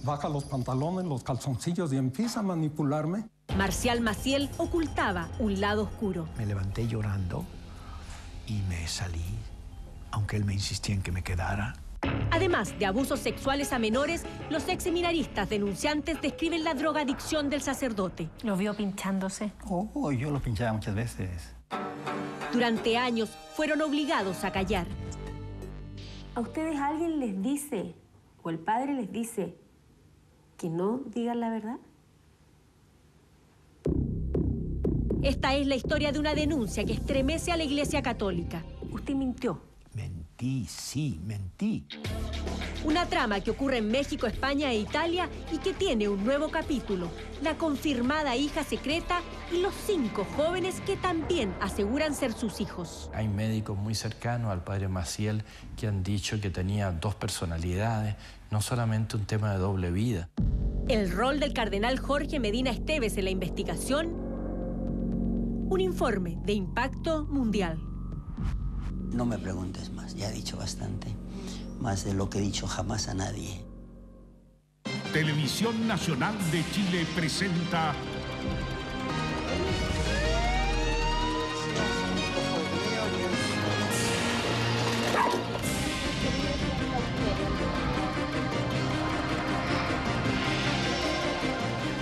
baja los pantalones, los calzoncillos y empieza a manipularme. Marcial Maciel ocultaba un lado oscuro. Me levanté llorando y me salí, aunque él me insistía en que me quedara. Además de abusos sexuales a menores, los exseminaristas denunciantes describen la drogadicción del sacerdote. ¿Lo vio pinchándose? Oh, yo lo pinchaba muchas veces. Durante años fueron obligados a callar. ¿A ustedes alguien les dice, o el padre les dice, que no digan la verdad? Esta es la historia de una denuncia que estremece a la Iglesia Católica. Usted mintió. Mentí, sí, mentí. Una trama que ocurre en México, España e Italia y que tiene un nuevo capítulo. La confirmada hija secreta y los 5 jóvenes que también aseguran ser sus hijos. Hay médicos muy cercanos al padre Maciel que han dicho que tenía 2 personalidades, no solamente un tema de doble vida. El rol del cardenal Jorge Medina Esteves en la investigación. Un informe de impacto mundial. No me preguntes más, ya he dicho bastante. Más de lo que he dicho jamás a nadie. Televisión Nacional de Chile presenta...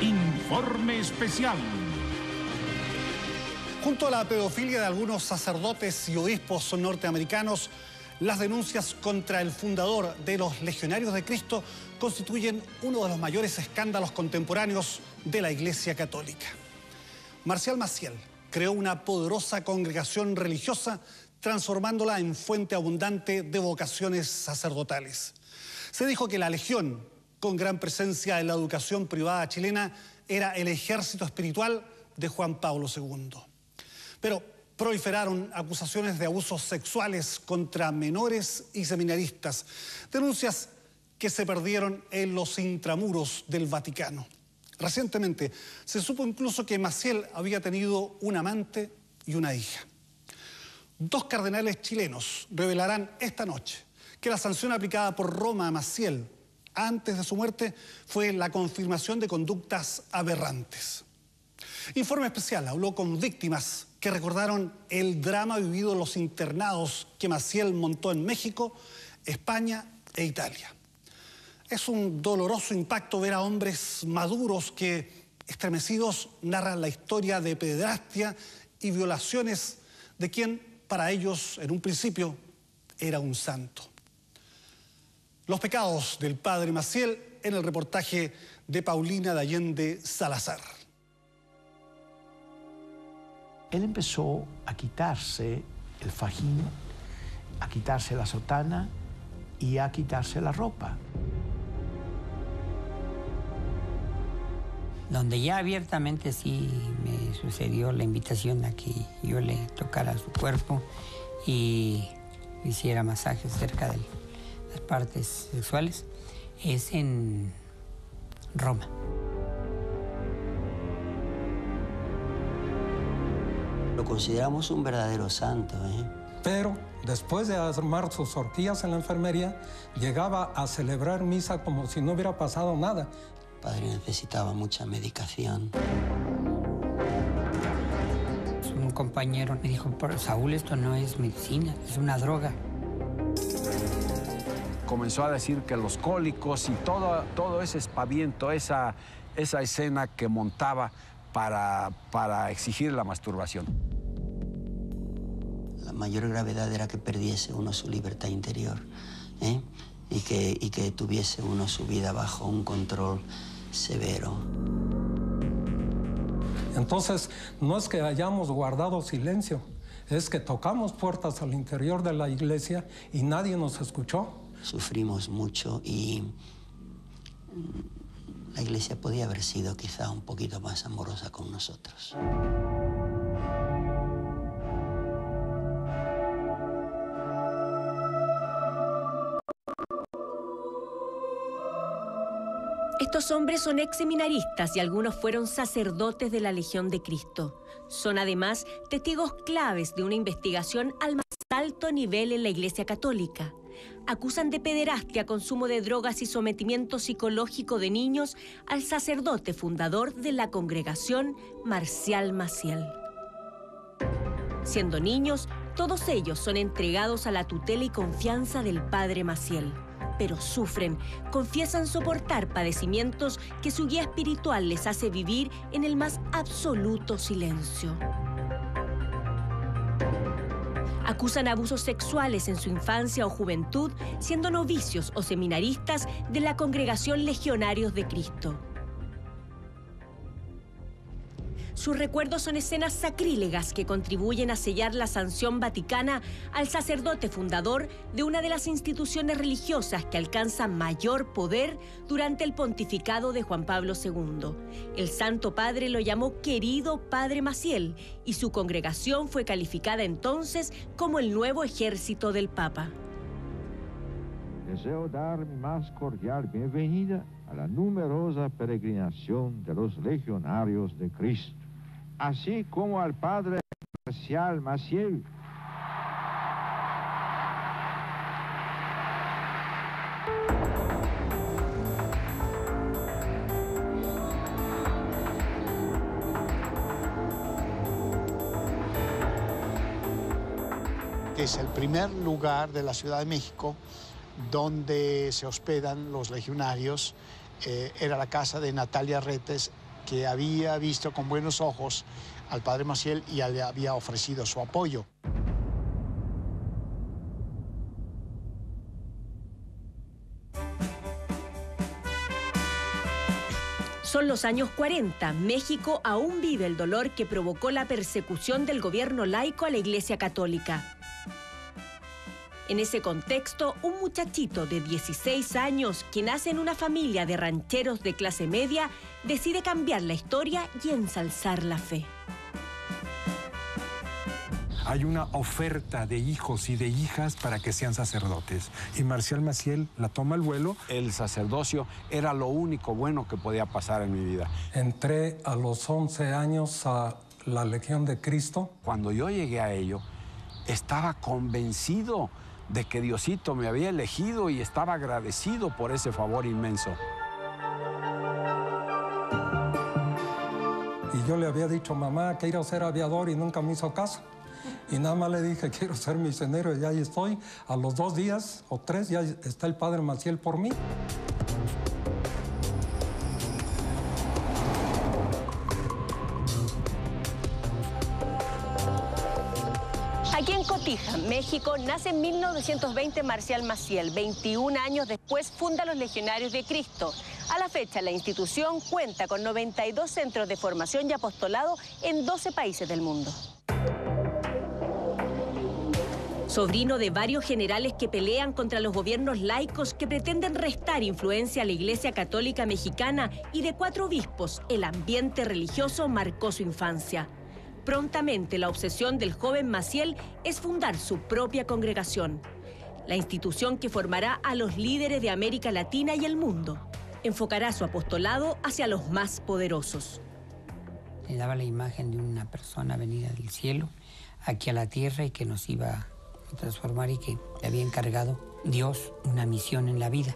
Informe especial. Junto a la pedofilia de algunos sacerdotes y obispos norteamericanos, las denuncias contra el fundador de los Legionarios de Cristo constituyen uno de los mayores escándalos contemporáneos de la Iglesia Católica. Marcial Maciel creó una poderosa congregación religiosa, transformándola en fuente abundante de vocaciones sacerdotales. Se dijo que la Legión, con gran presencia en la educación privada chilena, era el ejército espiritual de Juan Pablo II. Pero proliferaron acusaciones de abusos sexuales contra menores y seminaristas, denuncias que se perdieron en los intramuros del Vaticano. Recientemente se supo incluso que Maciel había tenido un amante y una hija. 2 cardenales chilenos revelarán esta noche que la sanción aplicada por Roma a Maciel antes de su muerte fue la confirmación de conductas aberrantes. Informe Especial habló con víctimas que recordaron el drama vivido en los internados que Maciel montó en México, España e Italia. Es un doloroso impacto ver a hombres maduros que, estremecidos, narran la historia de pederastia y violaciones de quien, para ellos, en un principio, era un santo. Los pecados del padre Maciel en el reportaje de Paulina de Allende Salazar. Él empezó a quitarse el fajín, a quitarse la sotana y a quitarse la ropa. Donde ya abiertamente sí me sucedió la invitación a que yo le tocara su cuerpo y hiciera masajes cerca de las partes sexuales, es en Roma. Lo consideramos un verdadero santo, Pero después de armar sus orgías en la enfermería, llegaba a celebrar misa como si no hubiera pasado nada. El padre necesitaba mucha medicación. Un compañero me dijo, pero Saúl, esto no es medicina, es una droga. Comenzó a decir que los cólicos y todo ese espaviento, esa escena que montaba para exigir la masturbación. La mayor gravedad era que perdiese uno su libertad interior, y que tuviese uno su vida bajo un control severo. Entonces, no es que hayamos guardado silencio, es que tocamos puertas al interior de la iglesia y nadie nos escuchó. Sufrimos mucho y la iglesia podía haber sido quizá un poquito más amorosa con nosotros. Estos hombres son exseminaristas y algunos fueron sacerdotes de la Legión de Cristo. Son además testigos claves de una investigación al más alto nivel en la Iglesia Católica. acusan de pederastia, consumo de drogas y sometimiento psicológico de niños al sacerdote fundador de la congregación, Marcial Maciel. Siendo niños, todos ellos son entregados a la tutela y confianza del padre Maciel, pero sufren, confiesan soportar padecimientos que su guía espiritual les hace vivir en el más absoluto silencio. Acusan abusos sexuales en su infancia o juventud, siendo novicios o seminaristas de la Congregación Legionarios de Cristo. Sus recuerdos son escenas sacrílegas que contribuyen a sellar la sanción vaticana al sacerdote fundador de una de las instituciones religiosas que alcanza mayor poder durante el pontificado de Juan Pablo II. El Santo Padre lo llamó querido Padre Maciel y su congregación fue calificada entonces como el nuevo ejército del Papa. Deseo dar mi más cordial bienvenida a la numerosa peregrinación de los legionarios de Cristo, así como al padre Marcial Maciel. Es el primer lugar de la Ciudad de México donde se hospedan los legionarios. Era la casa de Natalia Retes, que había visto con buenos ojos al padre Maciel y le había ofrecido su apoyo. Son los años 40. México aún vive el dolor que provocó la persecución del gobierno laico a la Iglesia Católica. En ese contexto, un muchachito de 16 años que nace en una familia de rancheros de clase media decide cambiar la historia y ensalzar la fe. Hay una oferta de hijos y de hijas para que sean sacerdotes. Y Marcial Maciel la toma al vuelo. El sacerdocio era lo único bueno que podía pasar en mi vida. Entré a los 11 años a la Legión de Cristo. Cuando yo llegué a ello, estaba convencido de que Diosito me había elegido y estaba agradecido por ese favor inmenso. Y yo le había dicho, mamá, quiero ser aviador, y nunca me hizo caso. Y nada más le dije, quiero ser misionero, y ahí estoy. A los 2 días o 3 ya está el padre Maciel por mí. Aquí en Cotija, México, nace en 1920 Marcial Maciel. 21 años después funda los Legionarios de Cristo. A la fecha, la institución cuenta con 92 centros de formación y apostolado en 12 países del mundo. Sobrino de varios generales que pelean contra los gobiernos laicos que pretenden restar influencia a la Iglesia Católica Mexicana y de 4 obispos, el ambiente religioso marcó su infancia. Prontamente, la obsesión del joven Maciel es fundar su propia congregación, la institución que formará a los líderes de América Latina y el mundo. Enfocará su apostolado hacia los más poderosos. Le daba la imagen de una persona venida del cielo aquí a la tierra y que nos iba a transformar y que le había encargado Dios una misión en la vida,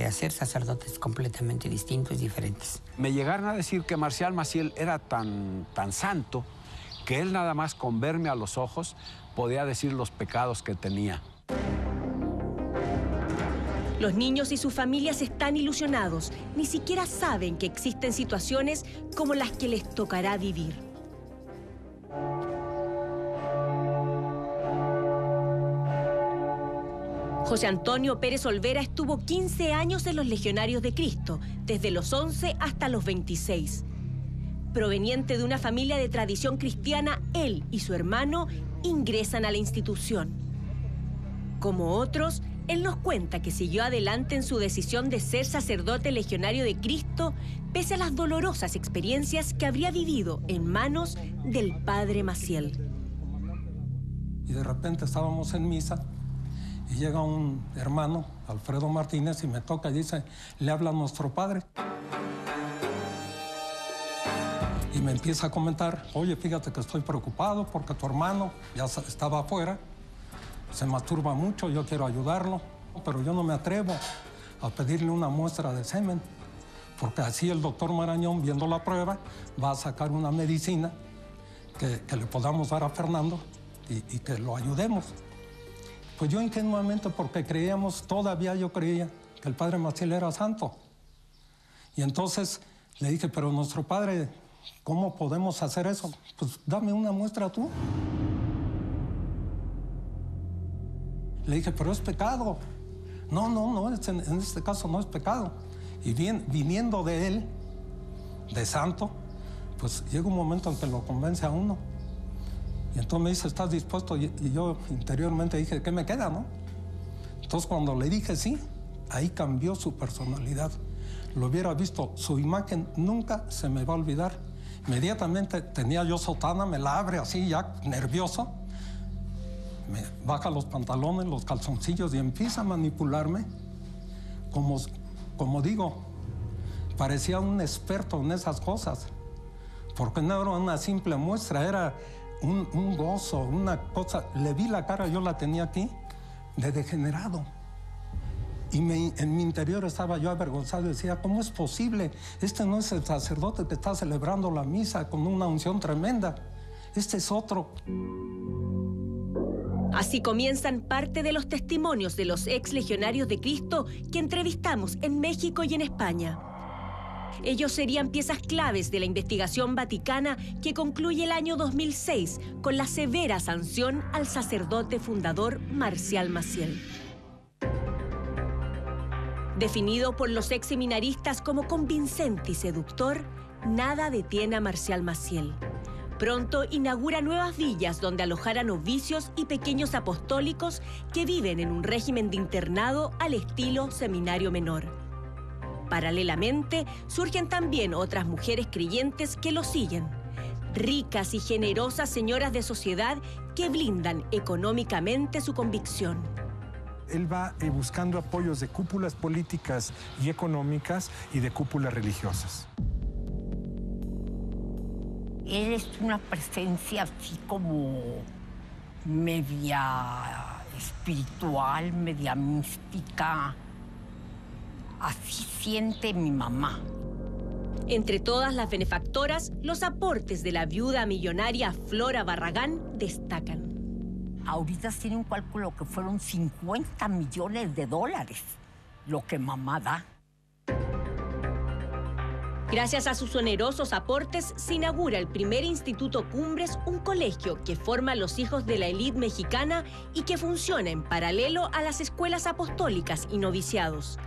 hacer sacerdotes completamente distintos y diferentes. Me llegaron a decir que Marcial Maciel era tan santo que él nada más con verme a los ojos podía decir los pecados que tenía. Los niños y sus familias están ilusionados. Ni siquiera saben que existen situaciones como las que les tocará vivir. José Antonio Pérez Olvera estuvo 15 años en los Legionarios de Cristo, desde los 11 hasta los 26. Proveniente de una familia de tradición cristiana, él y su hermano ingresan a la institución. Como otros, él nos cuenta que siguió adelante en su decisión de ser sacerdote legionario de Cristo, pese a las dolorosas experiencias que habría vivido en manos del padre Maciel. Y de repente estábamos en misa y llega un hermano, Alfredo Martínez, y me toca y dice, le habla a nuestro padre. Y me empieza a comentar, oye, fíjate que estoy preocupado porque tu hermano ya estaba afuera, se masturba mucho, yo quiero ayudarlo. Pero yo no me atrevo a pedirle una muestra de semen, porque así el doctor Marañón, viendo la prueba, va a sacar una medicina que le podamos dar a Fernando y que lo ayudemos. Pues yo ingenuamente, porque todavía yo creía que el padre Maciel era santo. Y entonces le dije, pero nuestro padre, ¿cómo podemos hacer eso? Pues dame una muestra tú. Le dije, pero es pecado. No, en este caso no es pecado. Y bien, viniendo de él, de santo, pues llega un momento en que lo convence a uno. Y entonces me dice, ¿estás dispuesto? Y yo interiormente dije, ¿qué me queda, no? Entonces cuando le dije sí, ahí cambió su personalidad. Lo hubiera visto, su imagen nunca se me va a olvidar. Inmediatamente tenía yo sotana, me la abre así ya nervioso. Me baja los pantalones, los calzoncillos y empieza a manipularme. Como digo, parecía un experto en esas cosas. Porque no era una simple muestra, era un gozo, una cosa. Le vi la cara, yo la tenía aquí, de degenerado. Y en mi interior estaba yo avergonzado y decía, ¿cómo es posible? Este no es el sacerdote que está celebrando la misa con una unción tremenda. Este es otro. Así comienzan parte de los testimonios de los ex legionarios de Cristo que entrevistamos en México y en España. Ellos serían piezas claves de la investigación vaticana que concluye el año 2006 con la severa sanción al sacerdote fundador Marcial Maciel. Definido por los ex seminaristas como convincente y seductor, nada detiene a Marcial Maciel. Pronto inaugura nuevas villas donde alojar a novicios y pequeños apostólicos que viven en un régimen de internado al estilo seminario menor. Paralelamente, surgen también otras mujeres creyentes que lo siguen. Ricas y generosas señoras de sociedad que blindan económicamente su convicción. Él va buscando apoyos de cúpulas políticas y económicas y de cúpulas religiosas. Él es una presencia así como media espiritual, media mística. Así siente mi mamá. Entre todas las benefactoras, los aportes de la viuda millonaria Flora Barragán destacan. Ahorita tiene un cálculo que fueron $50 millones, lo que mamá da. Gracias a sus onerosos aportes, se inaugura el primer Instituto Cumbres, un colegio que forma a los hijos de la élite mexicana y que funciona en paralelo a las escuelas apostólicas y noviciados.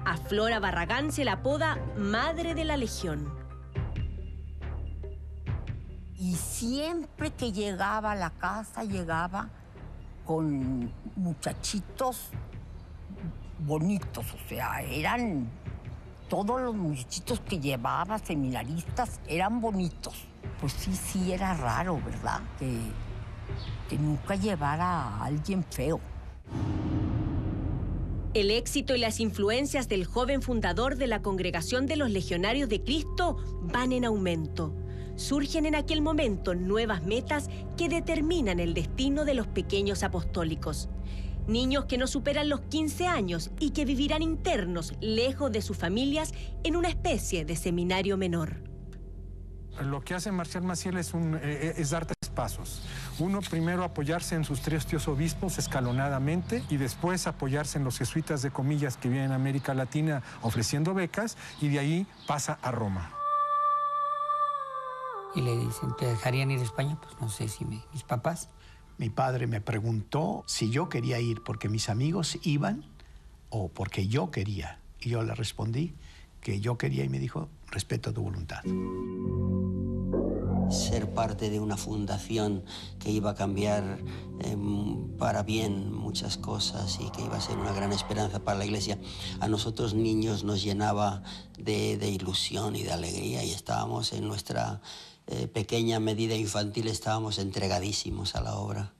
A Flora Barragán se la apoda Madre de la Legión. Y siempre que llegaba a la casa, llegaba con muchachitos bonitos, o sea, eran todos los muchachitos que llevaba, seminaristas, eran bonitos. Pues sí, era raro, ¿verdad? Que nunca llevara a alguien feo. El éxito y las influencias del joven fundador de la Congregación de los Legionarios de Cristo van en aumento. Surgen en aquel momento nuevas metas que determinan el destino de los pequeños apostólicos. Niños que no superan los 15 años y que vivirán internos, lejos de sus familias, en una especie de seminario menor. Lo que hace Marcial Maciel es dar 3 pasos. Uno, primero apoyarse en sus 3 tíos obispos escalonadamente y después apoyarse en los jesuitas de comillas que vienen a América Latina ofreciendo becas y de ahí pasa a Roma. Y le dicen, ¿te dejarían ir a España? Pues no sé si mis papás. Mi padre me preguntó si yo quería ir porque mis amigos iban o porque yo quería. Y yo le respondí que yo quería y me dijo, respeto tu voluntad. Ser parte de una fundación que iba a cambiar para bien muchas cosas y que iba a ser una gran esperanza para la Iglesia, a nosotros niños nos llenaba de ilusión y de alegría y estábamos en nuestra pequeña medida infantil, estábamos entregadísimos a la obra.